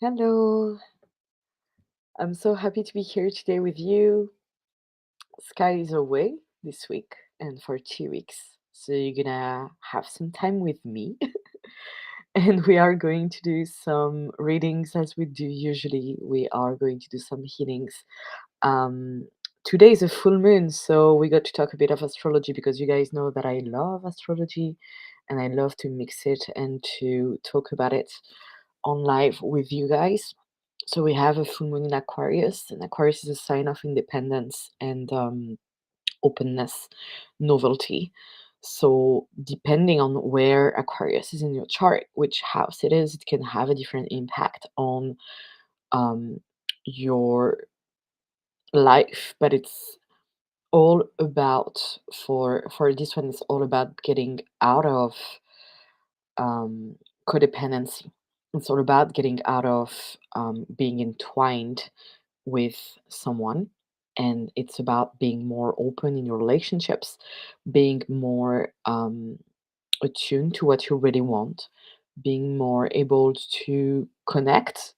Hello, I'm so happy to be here today with you. Sky is away this week and for 2 weeks, so you're gonna have some time with me, and we are going to do some readings as we do usually. We are going to do some healings. Um, Today is a full moon, so we got to talk a bit of astrology because you guys know that I love astrology and I love to mix it and to talk about it on live with you guys. So we have a full moon in Aquarius, and Aquarius is a sign of independence and openness, novelty. So depending on where Aquarius is in your chart, which house it is, it can have a different impact on um, your life. But it's all about for this one. It's all about getting out of um, codependency. It's all about getting out of being entwined with someone. And it's about being more open in your relationships, being more attuned to what you really want, being more able to connect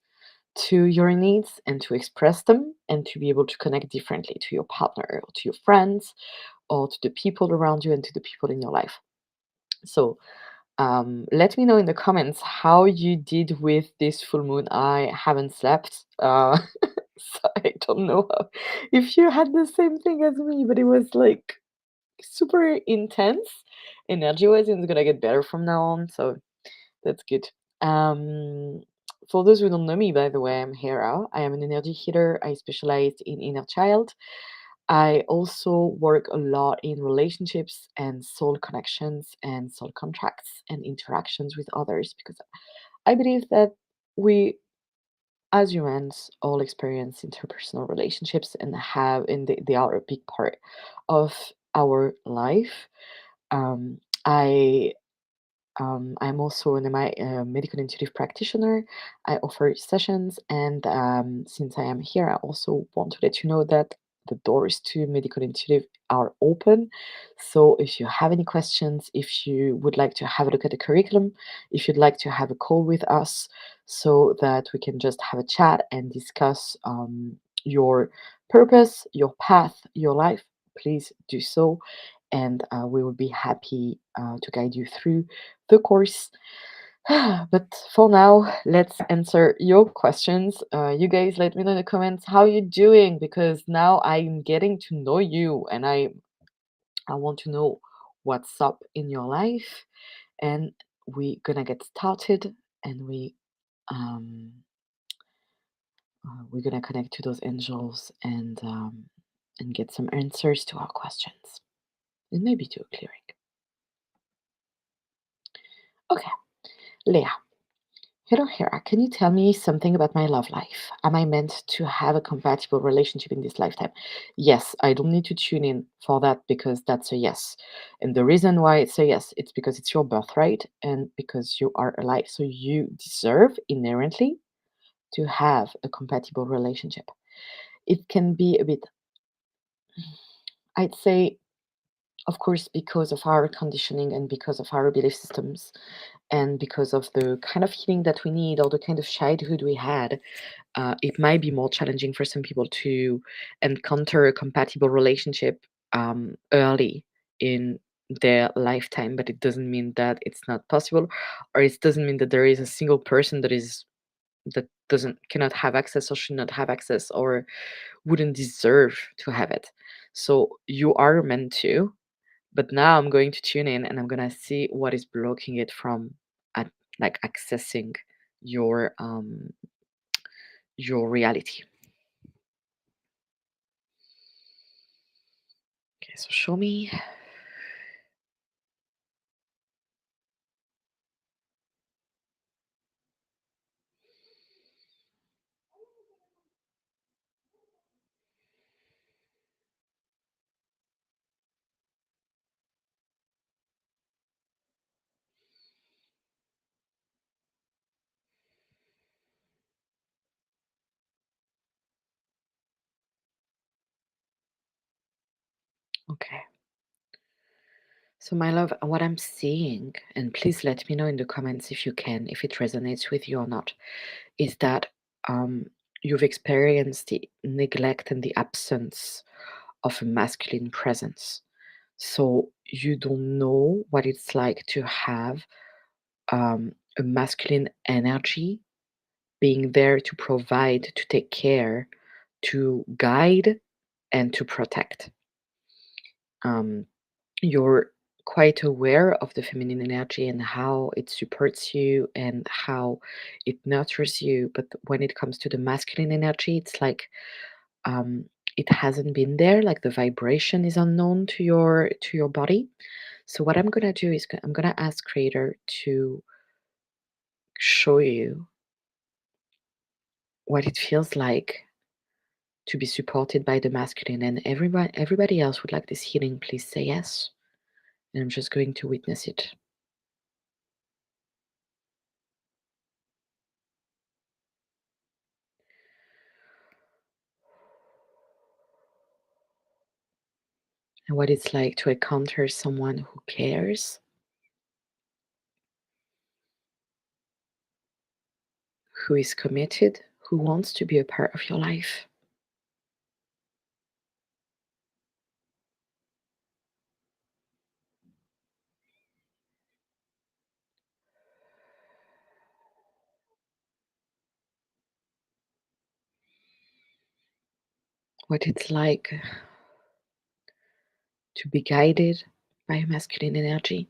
to your needs and to express them, and to be able to connect differently to your partner or to your friends or to the people around you and to the people in your life. So let me know in the comments how you did with this full moon. I haven't slept, so I don't know if you had the same thing as me, but it was like super intense energy-wise, and it's gonna get better from now on. So that's good. Um, for those who don't know me, by the way, I'm Hera. I am an energy healer. I specialize in inner child. I also work a lot in relationships and soul connections and soul contracts and interactions with others because I believe that we, as humans, all experience interpersonal relationships and they are a big part of our life. I I'm also medical intuitive practitioner. I offer sessions, and since I am here, I also want to let you know that the doors to medical intuitive are open. So if you have any questions, if you would like to have a look at the curriculum, if you'd like to have a call with us so that we can just have a chat and discuss your purpose, your path, your life, please do so. And we will be happy to guide you through the course. But for now, let's answer your questions. You guys, let me know in the comments how you're doing because now I'm getting to know you, and I want to know what's up in your life. And we're gonna get started, and um, we're gonna connect to those angels and get some answers to our questions, and maybe to a clearing. Okay, Leah. Hello, Hera. Can you tell me something about my love life? Am I meant to have a compatible relationship in this lifetime? Yes, I don't need to tune in for that because that's a yes. And the reason why it's a yes, it's because it's your birthright and because you are alive. So you deserve inherently to have a compatible relationship. It can be a bit, I'd say, of course, because of our conditioning and because of our belief systems and because of the kind of healing that we need or the kind of childhood we had, it might be more challenging for some people to encounter a compatible relationship early in their lifetime, but it doesn't mean that it's not possible, or it doesn't mean that there is a single person that doesn't cannot have access or should not have access or wouldn't deserve to have it. So you are meant to, but now I'm going to tune in and I'm gonna see what is blocking it from at, like accessing your your reality. Okay, so show me. Okay. So, my love, what I'm seeing, and please let me know in the comments if you can, if it resonates with you or not, is that you've experienced the neglect and the absence of a masculine presence. So, you don't know what it's like to have a masculine energy being there to provide, to take care, to guide, and to protect. Um, you're quite aware of the feminine energy and how it supports you and how it nurtures you. But when it comes to the masculine energy, it's like um, it hasn't been there. Like the vibration is unknown to your body. So what I'm gonna do is I'm gonna ask Creator to show you what it feels like to be supported by the masculine. And everybody else would like this healing, please say yes. And I'm just going to witness it. And what it's like to encounter someone who cares, who is committed, who wants to be a part of your life. What it's like to be guided by masculine energy.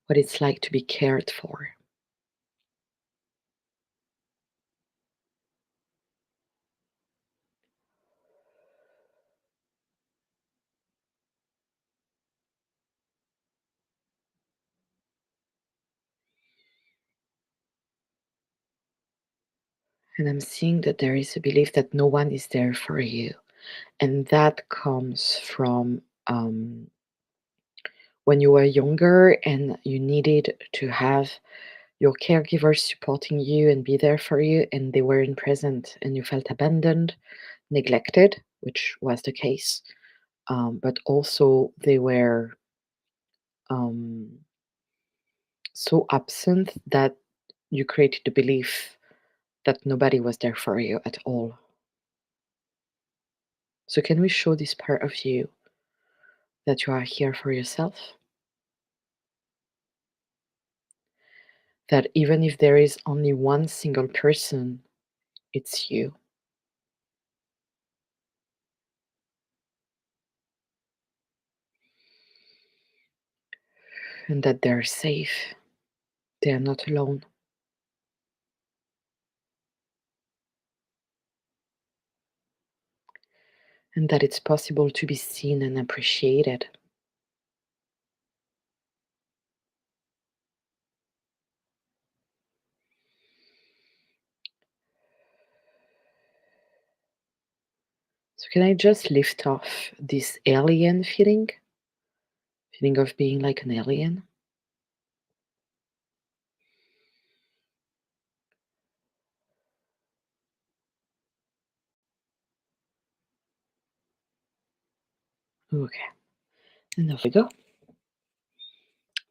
What it's like to be cared for. And I'm seeing that there is a belief that no one is there for you. And that comes from when you were younger and you needed to have your caregivers supporting you and be there for you, and they weren't present, and you felt abandoned, neglected, which was the case. But also, they were um, so absent that you created the belief that nobody was there for you at all. So, can we show this part of you that you are here for yourself? That even if there is only one single person, it's you, and that they're safe, they are not alone, and that it's possible to be seen and appreciated. So, can I just lift off this alien feeling of being like an alien? Okay, and off we go.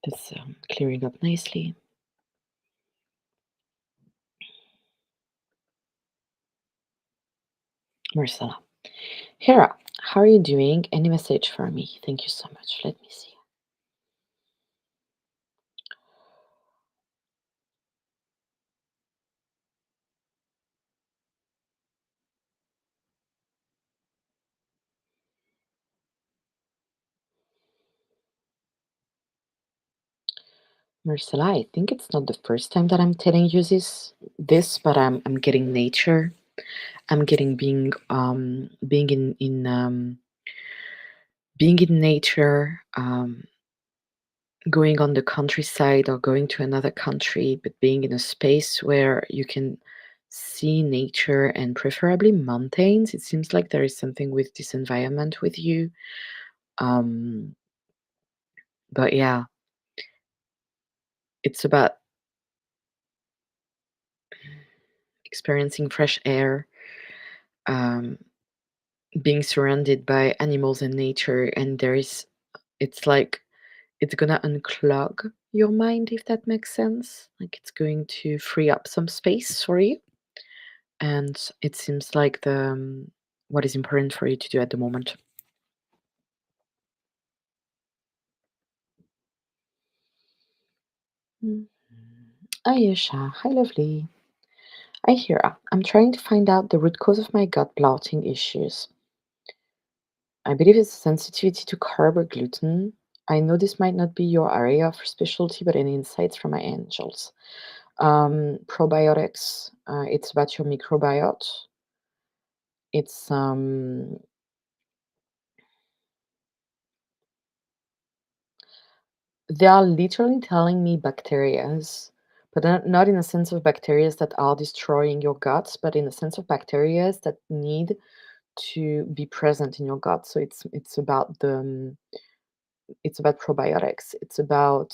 That's clearing up nicely. Marcella. Hera, how are you doing? Any message for me? Thank you so much. Let me see. Marcella, I think it's not the first time that I'm telling you this, but I'm getting nature. I'm getting being in being in nature, going on the countryside or going to another country, but being in a space where you can see nature and preferably mountains. It seems like there is something with this environment with you. Um, but yeah, it's about experiencing fresh air, um, being surrounded by animals and nature, and it's like it's gonna unclog your mind, if that makes sense. Like it's going to free up some space for you, and it seems like what is important for you to do at the moment. Mhm. Ayesha, hi, lovely. I hear. I'm trying to find out the root cause of my gut bloating issues. I believe it's sensitivity to carb or gluten. I know this might not be your area of specialty, but any insights from my angels? Probiotics. It's about your microbiota. It's They are literally telling me bacterias, but not in a sense of bacterias that are destroying your guts, but in a sense of bacterias that need to be present in your gut. So it's about probiotics. It's about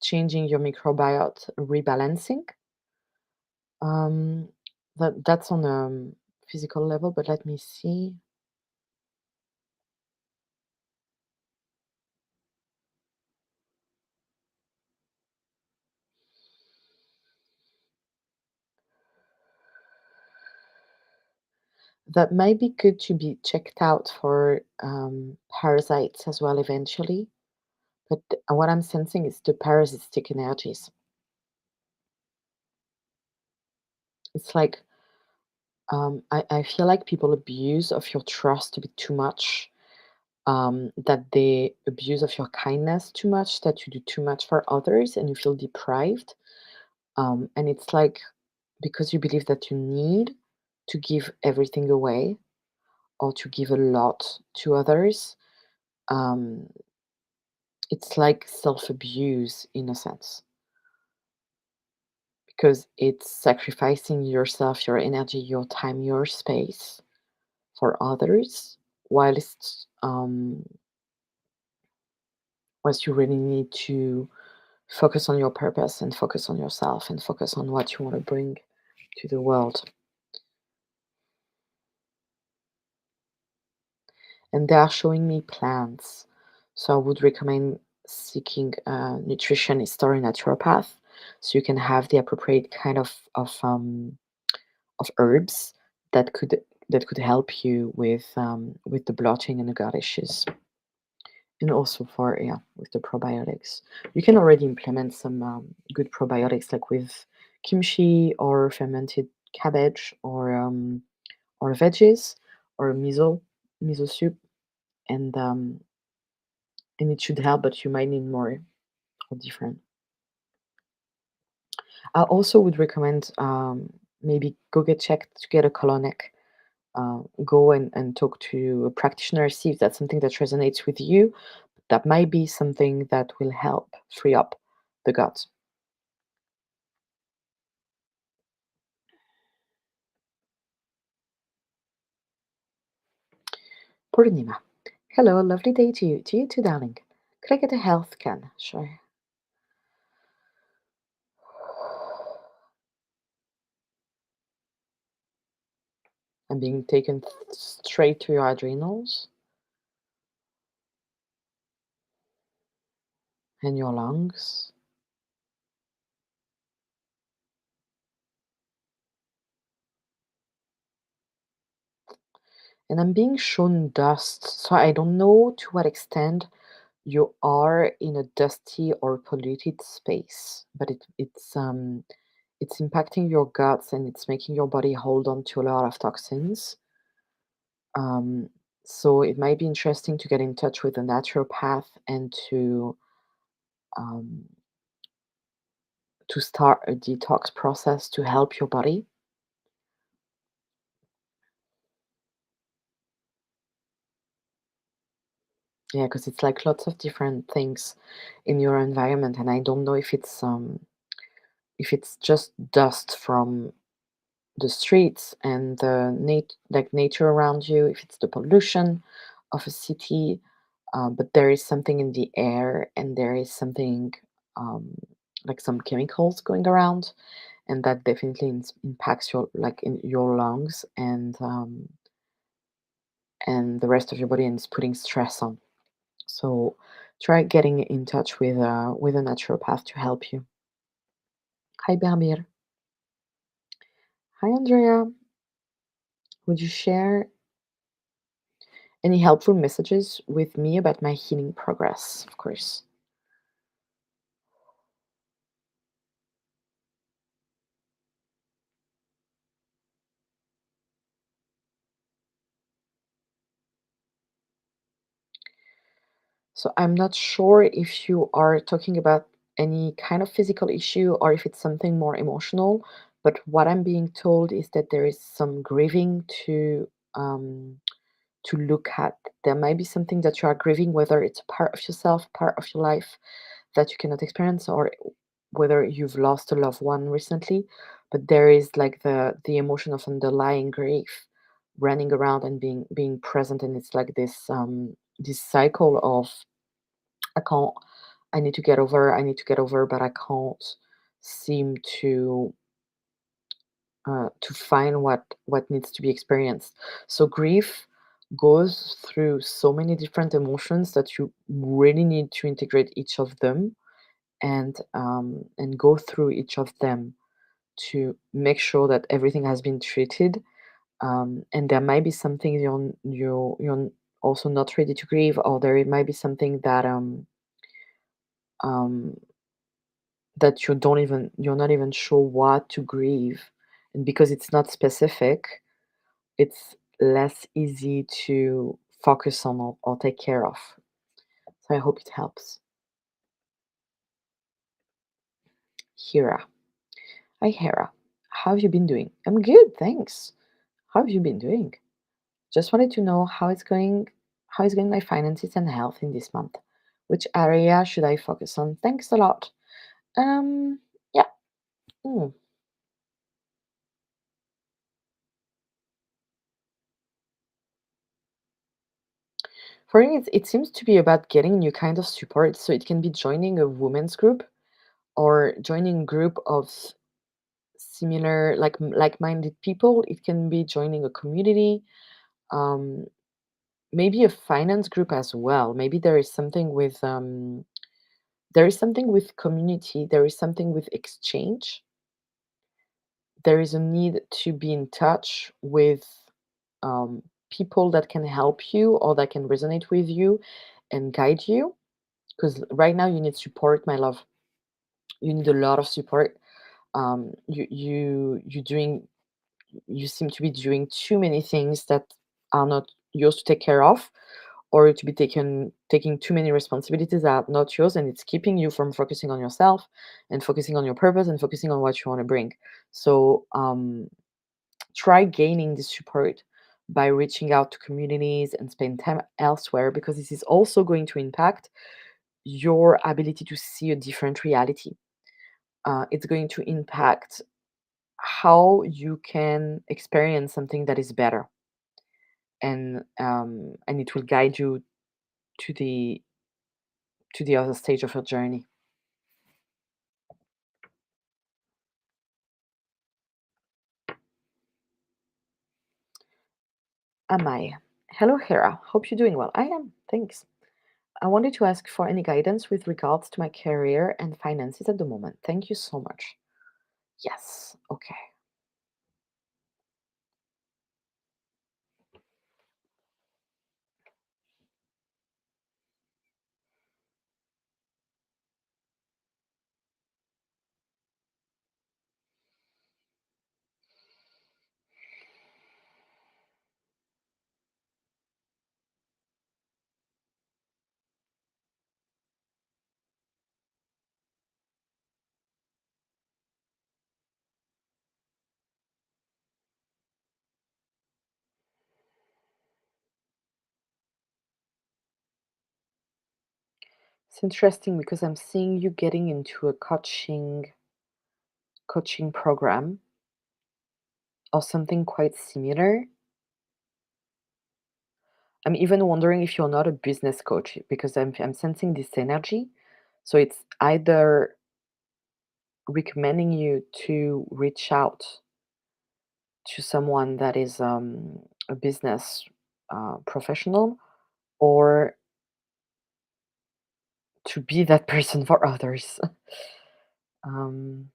changing your microbiota, rebalancing. Um, that's on a physical level, but let me see. That might be good to be checked out for parasites as well eventually. But what I'm sensing is the parasitic energies. It's like I feel like people abuse of your trust a bit too much. That they abuse of your kindness too much, that you do too much for others and you feel deprived. And it's like because you believe that you need to give everything away or to give a lot to others, um, it's like self abuse in a sense because it's sacrificing yourself, your energy, your time, your space for others, whilst whilst you really need to focus on your purpose and focus on yourself and focus on what you want to bring to the world. And they are showing me plants. So I would recommend seeking a nutritionist or a naturopath so you can have the appropriate kind of herbs that could help you with the bloating and the gut issues. And also for yeah, with the probiotics. You can already implement some good probiotics like with kimchi or fermented cabbage or veggies or miso soup and it should help, but you might need more or different. I also would recommend maybe go get checked to get a colonic. Go and talk to a practitioner, see if that's something that resonates with you. That might be something that will help free up the gut. Purnima. Hello, lovely day to you. To you too, darling. Could I get a health scan? Sure. I'm being taken straight to your adrenals and your lungs. And I'm being shown dust. So I don't know to what extent you are in a dusty or polluted space, but it's impacting your guts and it's making your body hold on to a lot of toxins. Um, so it might be interesting to get in touch with a naturopath and um, to start a detox process to help your body. Yeah, because it's like lots of different things in your environment, and I don't know if it's just dust from the streets and the nature around you, if it's the pollution of a city, but there is something in the air, and there is something um, like some chemicals going around, and that definitely impacts your in your lungs and the rest of your body, and it's putting stress on. So try getting in touch with a naturopath to help you. Hi Berbir. Hi Andrea. Would you share any helpful messages with me about my healing progress? Of course. So I'm not sure if you are talking about any kind of physical issue or if it's something more emotional. But what I'm being told is that there is some grieving um, to look at. There might be something that you are grieving, whether it's a part of yourself, part of your life that you cannot experience, or whether you've lost a loved one recently. But there is like the emotion of underlying grief running around and being present, and it's like this cycle of I can't. I need to get over. I need to get over, but I can't seem to find what needs to be experienced. So grief goes through so many different emotions that you really need to integrate each of them and go through each of them to make sure that everything has been treated. And there might be something you're also not ready to grieve, or there might be something um, that you're not even sure what to grieve, and because it's not specific, it's less easy to focus on or take care of. So I hope it helps. Hera. Hi Hera. How have you been doing? I'm good, thanks. How have you been doing? Just wanted to know how is going my finances and health in this month. Which area should I focus on? Thanks a lot. Yeah. mm. For me, it seems to be about getting new kind of support. So it can be joining a women's group or joining a group of similar like-minded people. It can be joining a community, um, maybe a finance group as well. Maybe there is something with community, there is something with exchange, there is a need to be in touch with um, people that can help you or that can resonate with you and guide you, because right now you need support, my love. You need a lot of support. You seem to be doing too many things that are not yours to take care of, or to be taking too many responsibilities that are not yours, and it's keeping you from focusing on yourself and focusing on your purpose and focusing on what you want to bring. So try gaining this support by reaching out to communities and spend time elsewhere, because this is also going to impact your ability to see a different reality. It's going to impact how you can experience something that is better, and it will guide you to the other stage of your journey. Am I? Hello, Hera. Hope you're doing well. I am. Thanks. I wanted to ask for any guidance with regards to my career and finances at the moment. Thank you so much. Yes. Okay. It's interesting because I'm seeing you getting into a coaching program or something quite similar. I'm even wondering if you're not a business coach, because I'm sensing this energy. So it's either recommending you to reach out to someone that is a business. professional, or to be that person for others. um,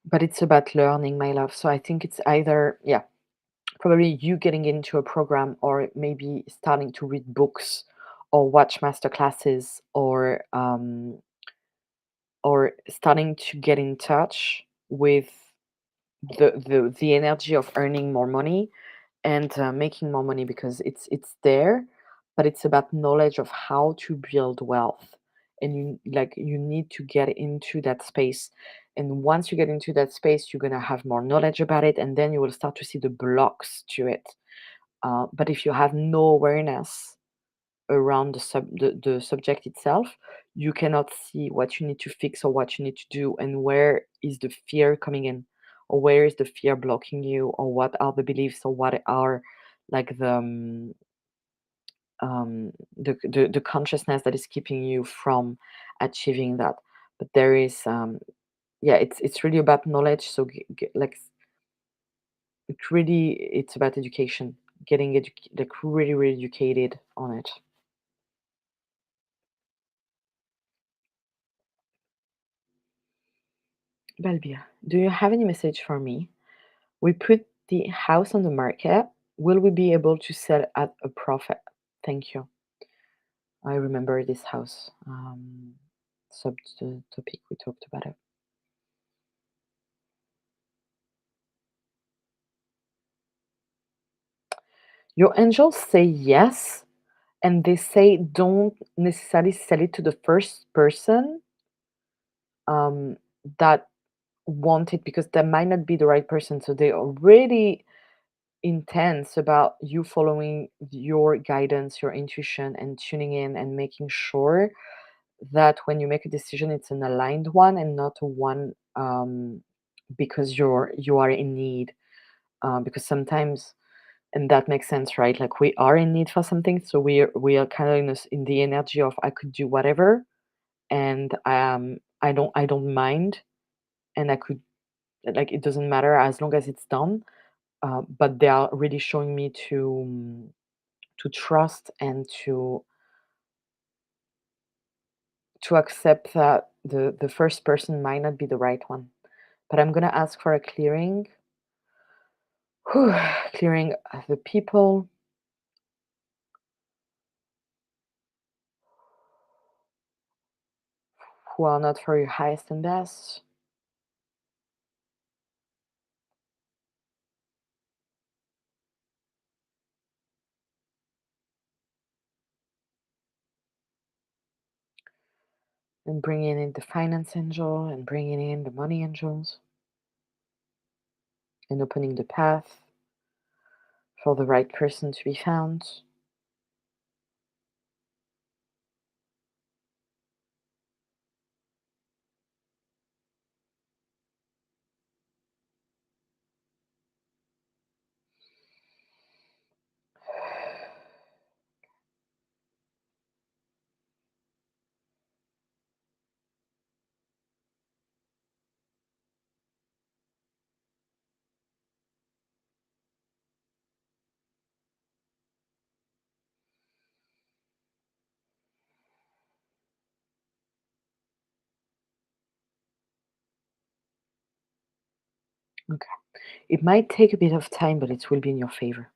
but it's about learning, my love. So I think it's either, yeah, probably you getting into a program, or maybe starting to read books or watch master classes, or starting to get in touch with the energy of earning more money and making more money, because it's there, but it's about knowledge of how to build wealth. And you need to get into that space, and once you get into that space, you're going to have more knowledge about it, and then you will start to see the blocks to it. But if you have no awareness around the subject itself, you cannot see what you need to fix or what you need to do, and where is the fear coming in, or where is the fear blocking you, or what are the beliefs, or what are like the consciousness that is keeping you from achieving that. But there is yeah, it's really about knowledge. So like it's about education, getting like really educated on it. Balbia, do you have any message for me? We put the house on the market. Will we be able to sell at a profit? Thank you. I remember this house topic we talked about it. Your angels say yes, and they say don't necessarily sell it to the first person um, that want it, because that might not be the right person. So they are really intense about you following your guidance, your intuition, and tuning in and making sure that when you make a decision, it's an aligned one, and not a one because you are in need. Because sometimes, and that makes sense, right? Like we are in need for something, so we are kind of in the energy of I could do whatever, and I don't mind, and I could, like, it doesn't matter as long as it's done. But they are really showing me to trust, and to accept that the first person might not be the right one. But I'm gonna ask for a clearing. Whew, clearing the people who are not for your highest and best, and bringing in the finance angel, and bringing in the money angels, and opening the path for the right person to be found. Okay. It might take a bit of time, but it will be in your favor.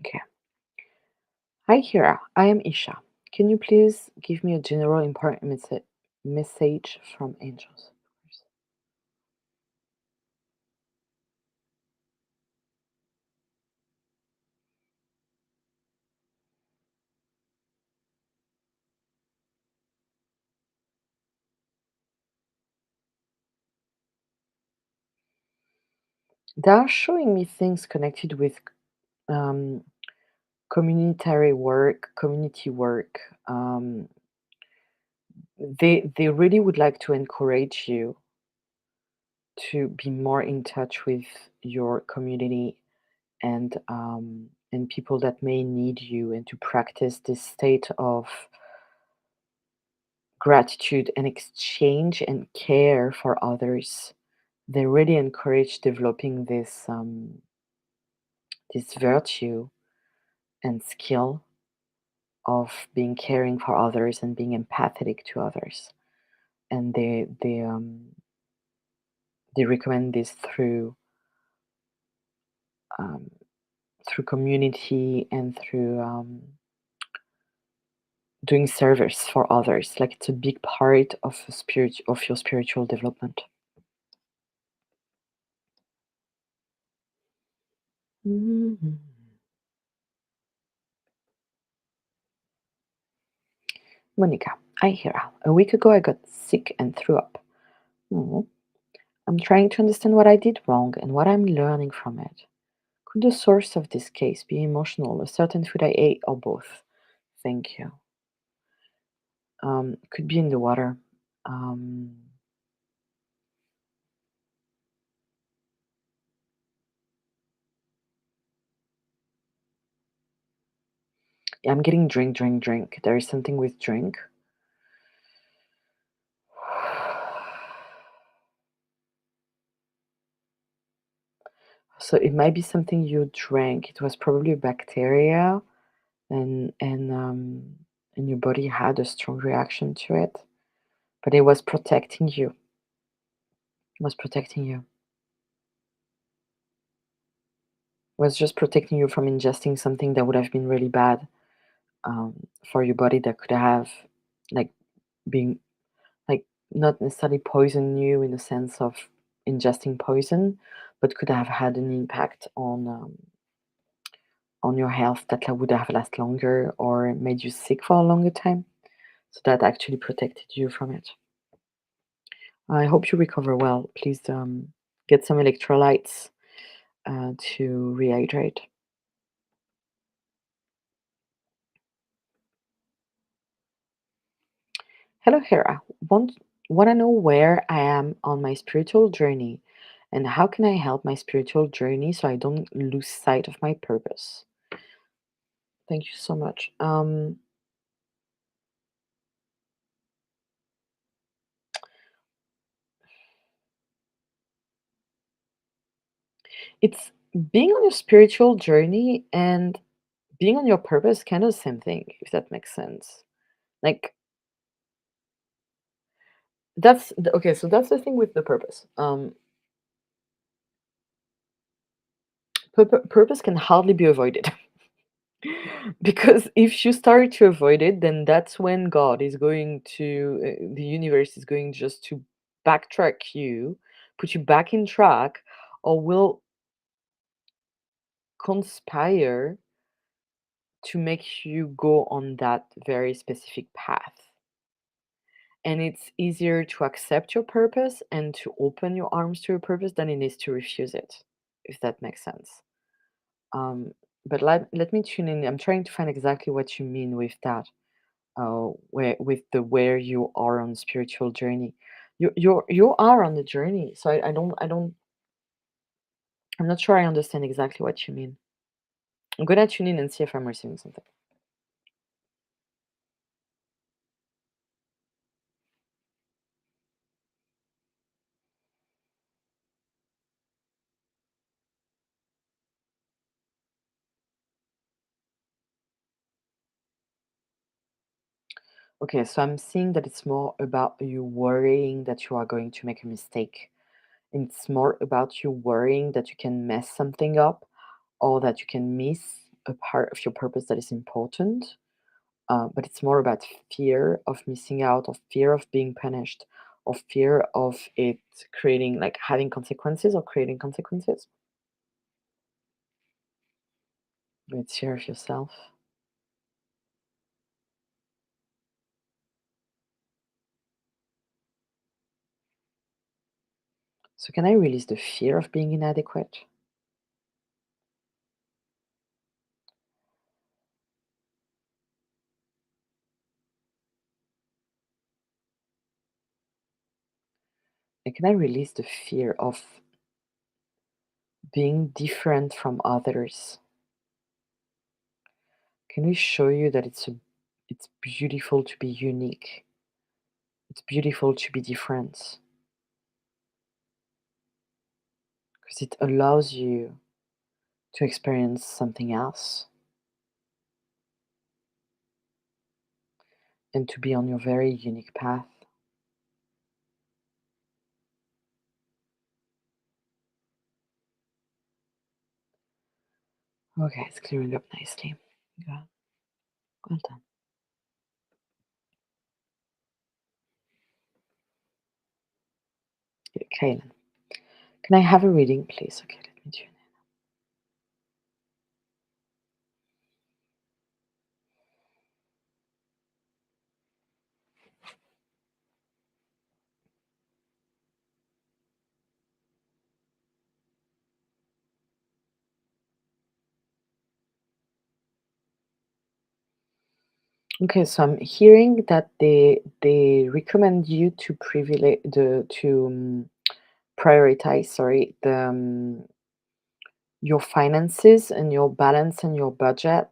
Okay. Hi, Hera. I am Isha. Can you please give me a general important message from angels? They are showing me things connected with um, community work. They really would like to encourage you to be more in touch with your community, and people that may need you, and to practice this state of gratitude and exchange and care for others. They really encourage developing this virtue and skill of being caring for others and being empathetic to others. And they recommend this um, through community and through doing service for others. Like it's a big part of your spiritual development. Mhm. Monica, hi Hera. A week ago I got sick and threw up. Mhm. I'm trying to understand what I did wrong and what I'm learning from it. Could the source of this case be emotional, a certain food I ate, or both? Thank you. Could be in the water. Um, yeah, I'm getting drink, drink, drink. There is something with drink. So it might be something you drank. It was probably a bacteria, and your body had a strong reaction to it. But it was protecting you. It was protecting you. It was just protecting you from ingesting something that would have been really bad for your body. That could have, like, been like not necessarily poison you in the sense of ingesting poison, but could have had an impact on your health that would have lasted longer or made you sick for a longer time. So that actually protected you from it. I hope you recover well. Please get some electrolytes to rehydrate. Hello, Hera. Want to know where I am on my spiritual journey, and how can I help my spiritual journey so I don't lose sight of my purpose? Thank you so much. It's being on your spiritual journey and being on your purpose, kind of the same thing, if that makes sense. Like okay. So that's the thing with the purpose. Purpose can hardly be avoided. Because if you start to avoid it, then that's when God is going to, the universe is going just to backtrack you, put you back in track, or will conspire to make you go on that very specific path. And it's easier to accept your purpose and to open your arms to your purpose than it is to refuse it, if that makes sense. Um, but let me tune in. I'm trying to find exactly what you mean with that. Where with the where you are on the spiritual journey. You are on the journey. So I'm not sure I understand exactly what you mean. I'm gonna tune in and see if I'm receiving something. Okay, so I'm seeing that it's more about you worrying that you are going to make a mistake. And it's more about you worrying that you can mess something up or that you can miss a part of your purpose that is important. But it's more about fear of missing out, or fear of being punished, or fear of it creating, like having consequences or creating consequences. It's fear of yourself. So, can I release the fear of being inadequate? And can I release the fear of being different from others. Can we show you that it's beautiful to be unique? It's beautiful to be different because it allows you to experience something else and to be on your very unique path. Okay, it's clearing up nicely. Good. Well done. Okay, Kaylin, can I have a reading, please? Okay, let me tune in. Okay, so I'm hearing that they recommend you to privilege to prioritize, sorry, your finances and your balance and your budget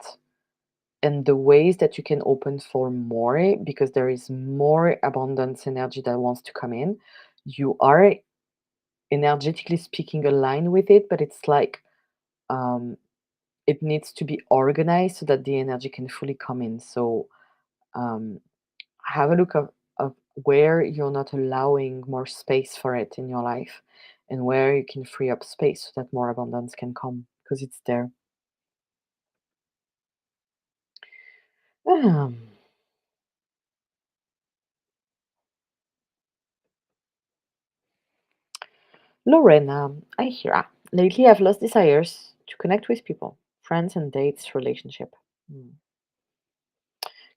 and the ways that you can open for more because there is more abundance energy that wants to come in. You are energetically speaking aligned with it, but it's like um, it needs to be organized so that the energy can fully come in. So um, have a look of where you're not allowing more space for it in your life and where you can free up space so that more abundance can come because it's there. Um, Lorena, I hear. Lately, I've lost desires to connect with people, friends and dates, relationship. Hmm.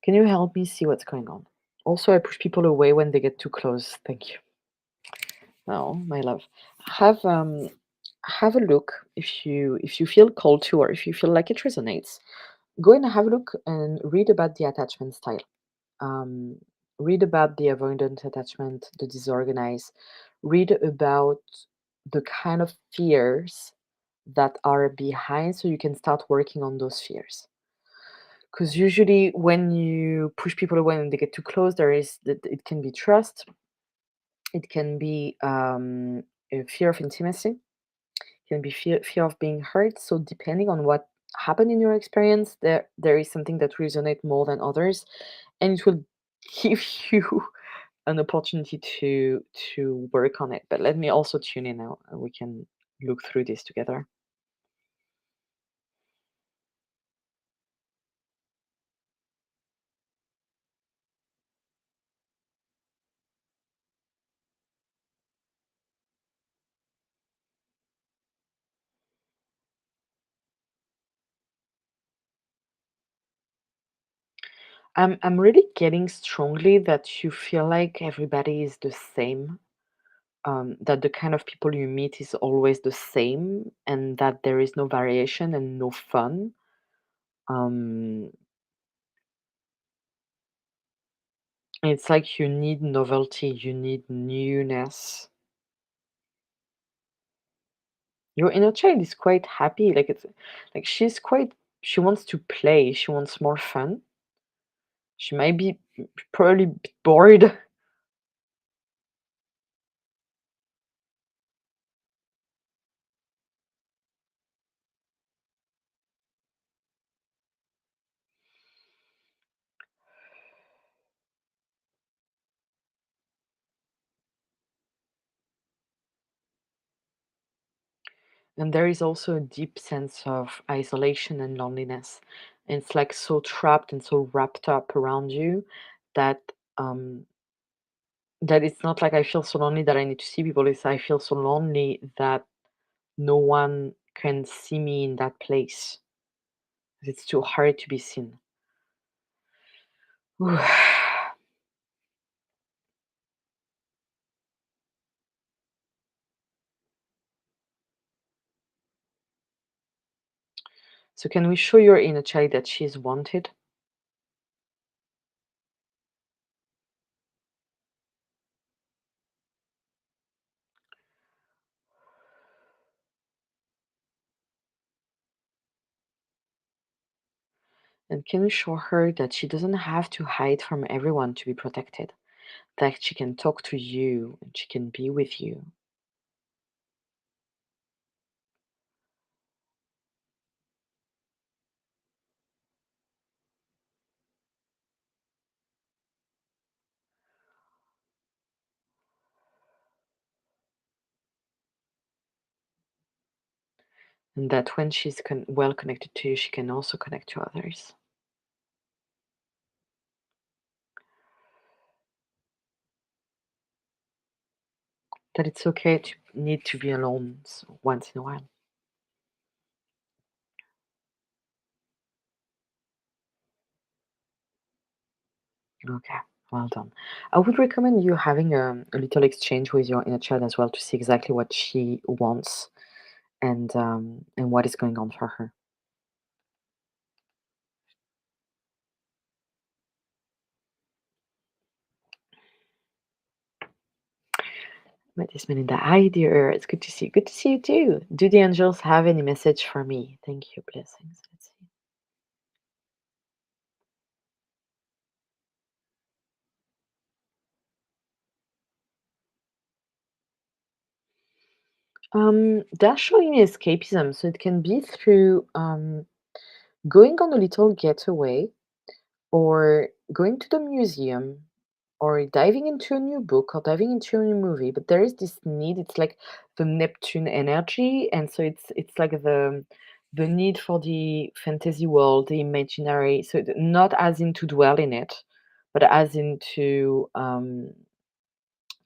Can you help me see what's going on? Also, I push people away when they get too close. Thank you. Oh, my love. Have um have a look if you feel called to or if you feel like it resonates. Go and have a look and read about the attachment style. Um, read about the avoidant attachment, the disorganized. Read about the kind of fears that are behind so you can start working on those fears. Because usually when you push people away and they get too close, there is that it can be trust, it can be a fear of intimacy, it can be fear of being hurt. So depending on what happened in your experience, there is something that resonates more than others, and it will give you an opportunity to work on it. But let me also tune in now, and we can look through this together. I'm really getting strongly that you feel like everybody is the same, that the kind of people you meet is always the same, and that there is no variation and no fun. Um, it's like you need novelty, you need newness. Your inner child is quite happy, like it's like she wants to play, she wants more fun. She might be probably bored. And there is also a deep sense of isolation and loneliness. And it's like so trapped and so wrapped up around you that um that it's not like I feel so lonely that I need to see people. It's I feel so lonely that no one can see me in that place. It's too hard to be seen. So can we show your inner child that she's wanted? And can you show her that she doesn't have to hide from everyone to be protected? That she can talk to you and she can be with you. And that when she's well connected to you, she can also connect to others. That it's okay to need to be alone once in a while. Okay, well done. I would recommend you having a little exchange with your inner child as well to see exactly what she wants and what is going on for her. But this Melinda, hi dear, it's good to see you. Good to see you too. Do the angels have any message for me? Thank you, blessings. Let's see. They're showing me escapism, so it can be through going on a little getaway or going to the museum or diving into a new book or diving into a new movie. But there is this need, it's like the Neptune energy, and so it's like the need for the fantasy world, the imaginary, so not as into dwell in it, but as into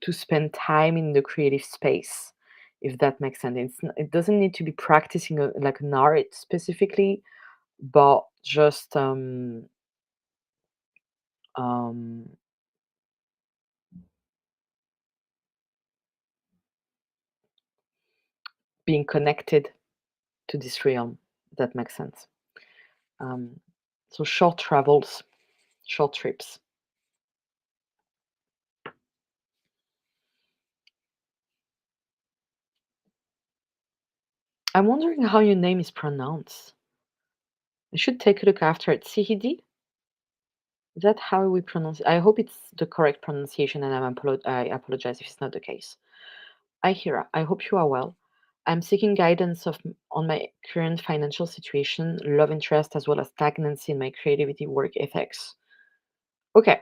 to spend time in the creative space, if that makes sense. It doesn't need to be practicing like an art specifically, but just um, being connected to this realm. If that makes sense. Um, so short travels, short trips. I'm wondering how your name is pronounced. I should take a look after it. Sihidi? Is that how we pronounce it? I hope it's the correct pronunciation, and I apologize if it's not the case. Hi, Hera. I hope you are well. I'm seeking guidance on my current financial situation, love interest, as well as stagnancy in my creativity, work ethics. Okay.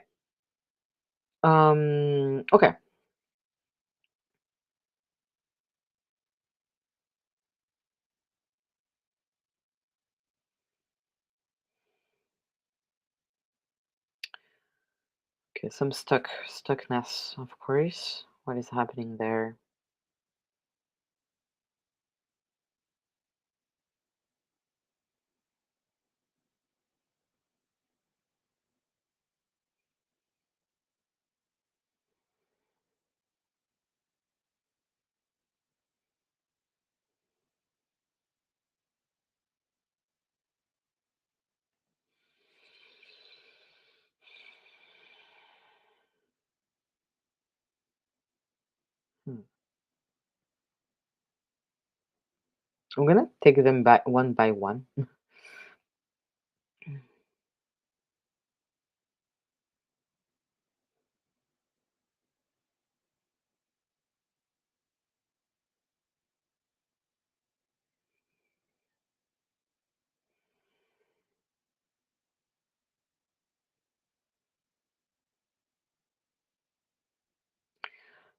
Okay. Okay. Some stuckness, of course. What is happening there? Hmm. I'm gonna take them back one by one.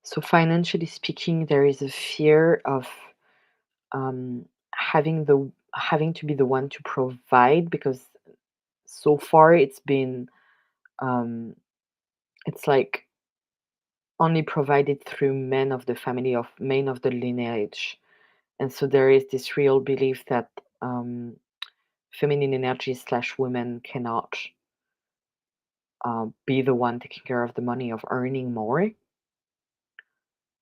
So financially speaking, there is a fear of having to be the one to provide because so far um, it's like only provided through men of the family of men of the lineage, and so there is this real belief that feminine energy slash women cannot be the one taking care of the money of earning more.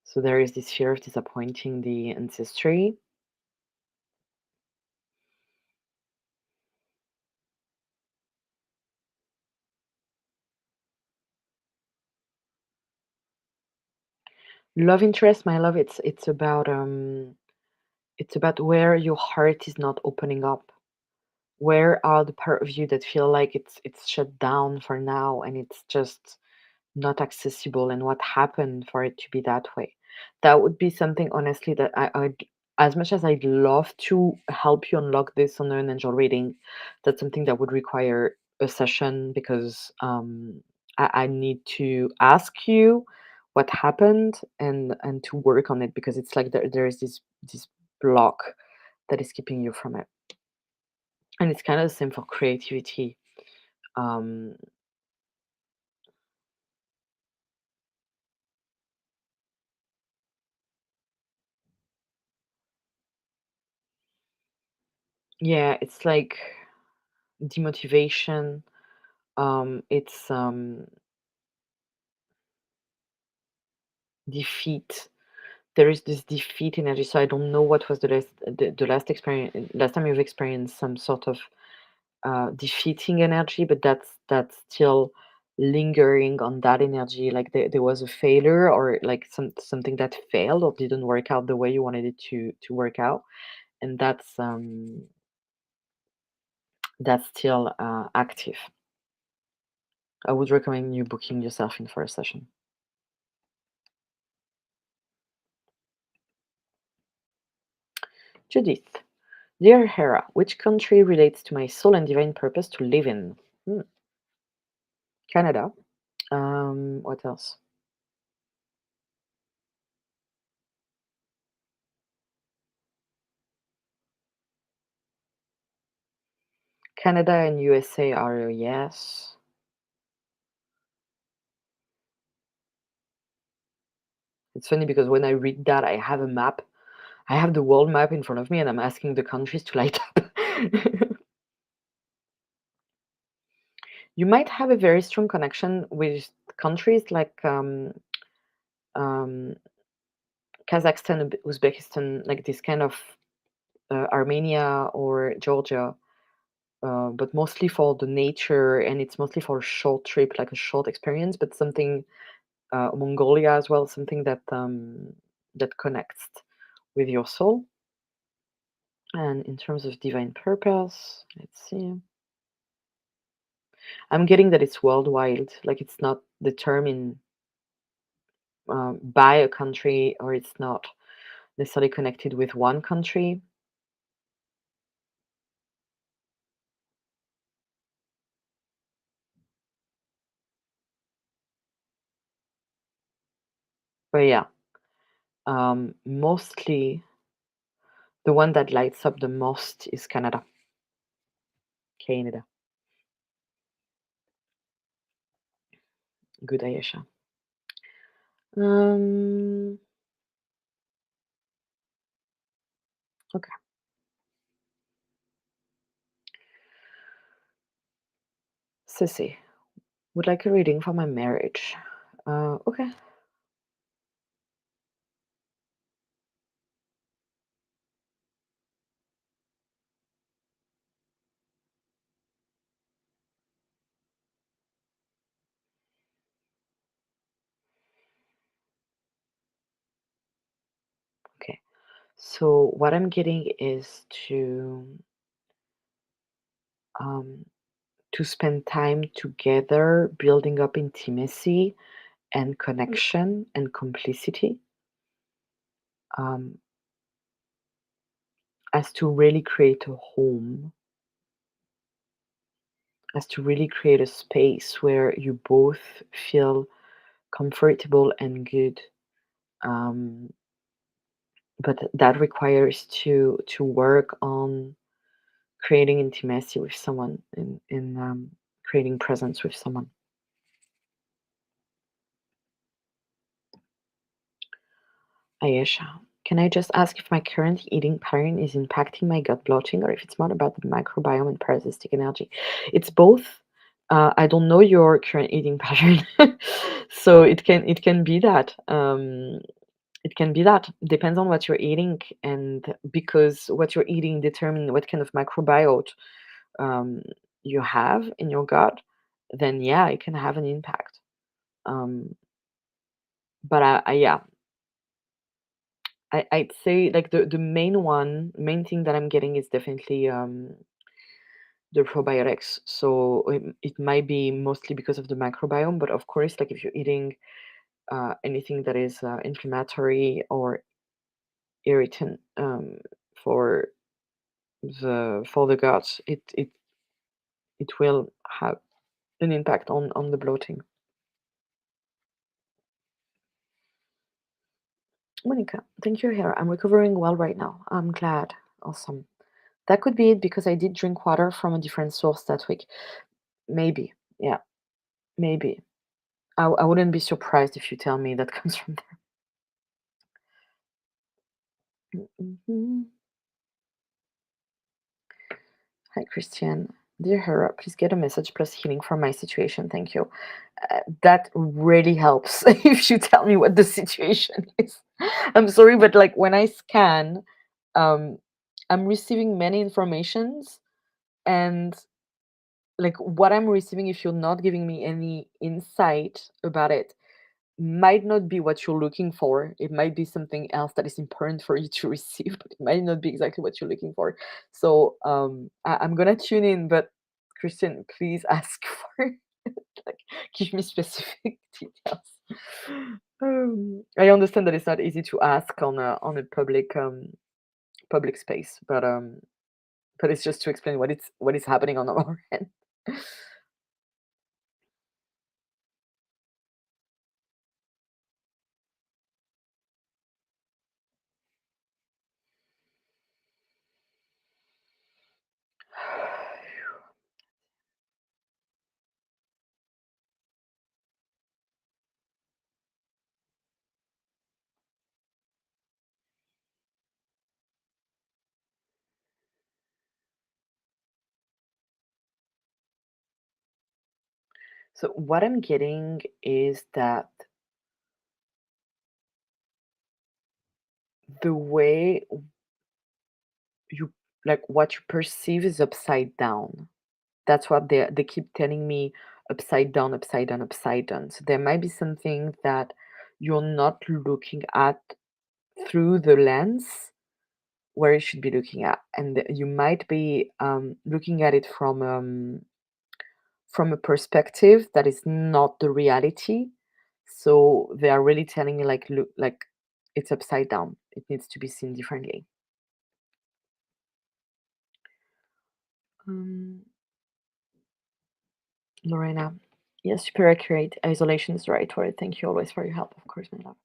So there is this fear of disappointing the ancestry. Love interest, my love, it's about where your heart is not opening up. Where are the part of you that feel like it's shut down for now and it's just not accessible, and what happened for it to be that way? That would be something honestly that I'd, as much as I'd love to help you unlock this on an angel reading, that's something that would require a session because I need to ask you what happened and to work on it because it's like there is this block that is keeping you from it. And it's kind of the same for creativity. Um, yeah, it's like demotivation. It's defeat. There is this defeat energy. So I don't know what was the last experience, last time you've experienced some sort of defeating energy, but that's still lingering on that energy. Like there was a failure or like something that failed or didn't work out the way you wanted it to work out, and that's still active. I would recommend you booking yourself in for a session. Judith, dear Hera, which country relates to my soul and divine purpose to live in? Hmm, Canada. What else? Canada and USA are a yes. It's funny because when I read that, I have a map. I have the world map in front of me, and I'm asking the countries to light up. You might have a very strong connection with countries like um, Kazakhstan, Uzbekistan, like this kind of Armenia or Georgia, but mostly for the nature, and it's mostly for a short trip, like a short experience, but something Mongolia as well, something that connects with your soul. And in terms of divine purpose, let's see. I'm getting that it's worldwide, like it's not determined by a country, or it's not necessarily connected with one country. But yeah, mostly the one that lights up the most is Canada. Canada. Good, Ayesha. Um, okay. Sissy, would like a reading for my marriage. Okay. Okay. So what I'm getting is um, to spend time together, building up intimacy and connection and complicity, um, as to really create a home, as to really create a space where you both feel comfortable and good. Um, but that requires to work on creating intimacy with someone, in creating presence with someone. Ayesha, can I just ask if my current eating pattern is impacting my gut bloating or if it's more about the microbiome and parasitic energy? It's both. I don't know your current eating pattern, so it can be that. It can be that. Depends on what you're eating, and because what you're eating determine what kind of microbiota um, you have in your gut, then yeah, it can have an impact. Um, but yeah, I'd say like the main thing that I'm getting is definitely the probiotics. So it might be mostly because of the microbiome, but of course, like if you're eating anything that is inflammatory or irritant for the gut, it will have an impact on the bloating. Monica, thank you, Hera. I'm recovering well right now. I'm glad. Awesome. That could be it because I did drink water from a different source that week. Maybe. Yeah, maybe. I wouldn't be surprised if you tell me that comes from there. Mhm. Hi, Christian. Dear Hera, please get a message plus healing from my situation. Thank you. That really helps if you tell me what the situation is. I'm sorry, but like when I scan, um, I'm receiving many informations, and like what I'm receiving, if you're not giving me any insight about it, might not be what you're looking for. It might be something else that is important for you to receive, but it might not be exactly what you're looking for. So I'm gonna tune in, but Christian, please ask for like give me specific details. I understand that it's not easy to ask on a public space, but it's just to explain what is happening on our end. So what I'm getting is that the way you like what you perceive is upside down. That's what they keep telling me, upside down, upside down, upside down. So there might be something that you're not looking at through the lens where you should be looking at, and you might be looking at it from a perspective that is not the reality. So they are really telling you like look like it's upside down. It needs to be seen differently. Um, Lorena, yes, super accurate. Isolation is the right word. Thank you always for your help, of course, my love.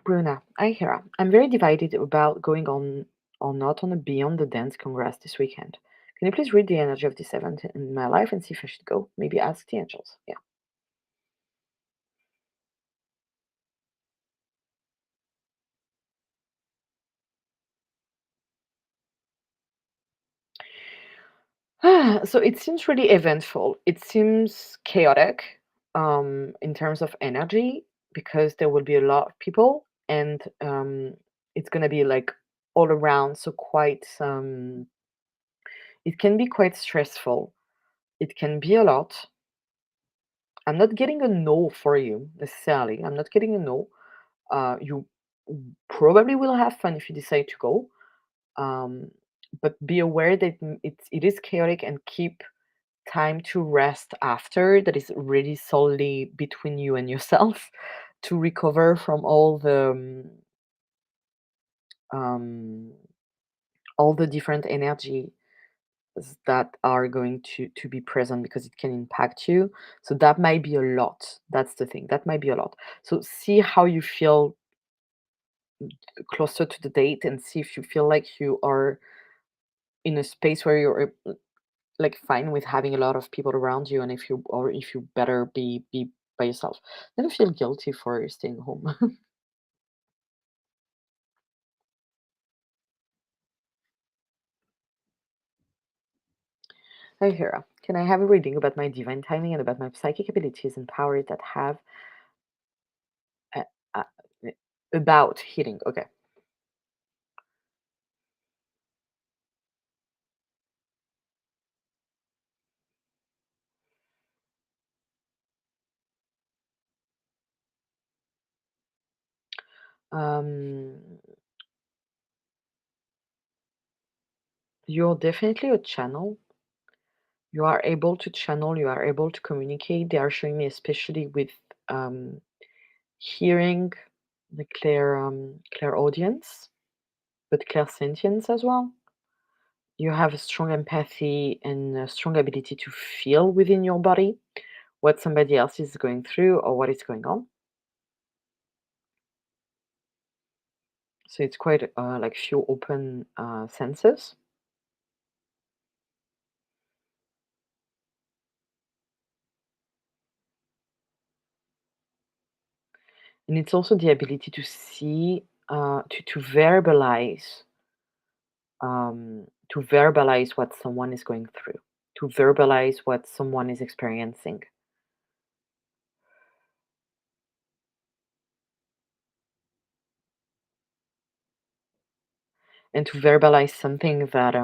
Bruna, I Hera. I'm very divided about going on or not on a Beyond the Dance Congress this weekend. Can you please read the energy of this event in my life and see if I should go? Maybe ask the angels. Yeah. So it seems really eventful. It seems chaotic in terms of energy because there will be a lot of people and it's going to be like all around. So quite, it can be quite stressful. It can be a lot. I'm not getting a no for you necessarily. I'm not getting a no. You probably will have fun if you decide to go. Um, but be aware that it is chaotic and keep time to rest after that is really solely between you and yourself to recover from um, all the different energies that are going to be present because it can impact you. So that might be a lot. That's the thing. That might be a lot. So see how you feel closer to the date and see if you feel like you are in a space where you're like fine with having a lot of people around you and if you better be by yourself. Never feel guilty for staying home. Hi Hera, can I have a reading about my divine timing and about my psychic abilities and powers that have uh, uh, about healing? Okay. um You're definitely a channel. You are able to channel, you are able to communicate. They are showing me, especially with um, hearing, the clear audience, but clear sentience as well. You have a strong empathy and a strong ability to feel within your body what somebody else is going through or what is going on. So it's quite like few open senses. And it's also the ability to see, to verbalize what someone is going through, to verbalize what someone is experiencing, and to verbalize something that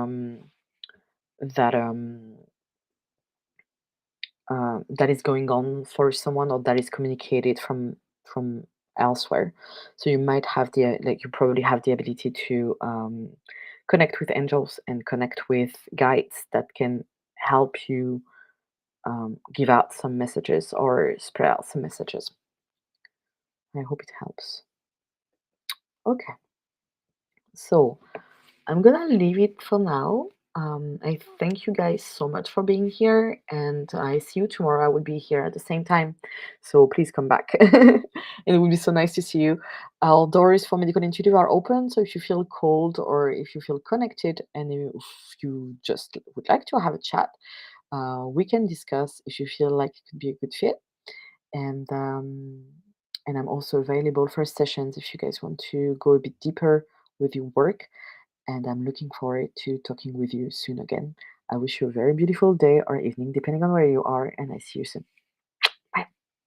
that is going on for someone, or that is communicated from elsewhere. So you might have you probably have the ability to connect with angels and connect with guides that can help you give out some messages or spread out some messages. I hope it helps. Okay, so I'm gonna leave it for now. I thank you guys so much for being here, and I see you tomorrow. I will be here at the same time, so please come back. And it will be so nice to see you. Our doors for Medical Intuitive are open, so if you feel cold or if you feel connected and if you just would like to have a chat, we can discuss if you feel like it could be a good fit. And I'm also available for sessions if you guys want to go a bit deeper with your work, and I'm looking forward to talking with you soon again. I wish you a very beautiful day or evening, depending on where you are, and I see you soon.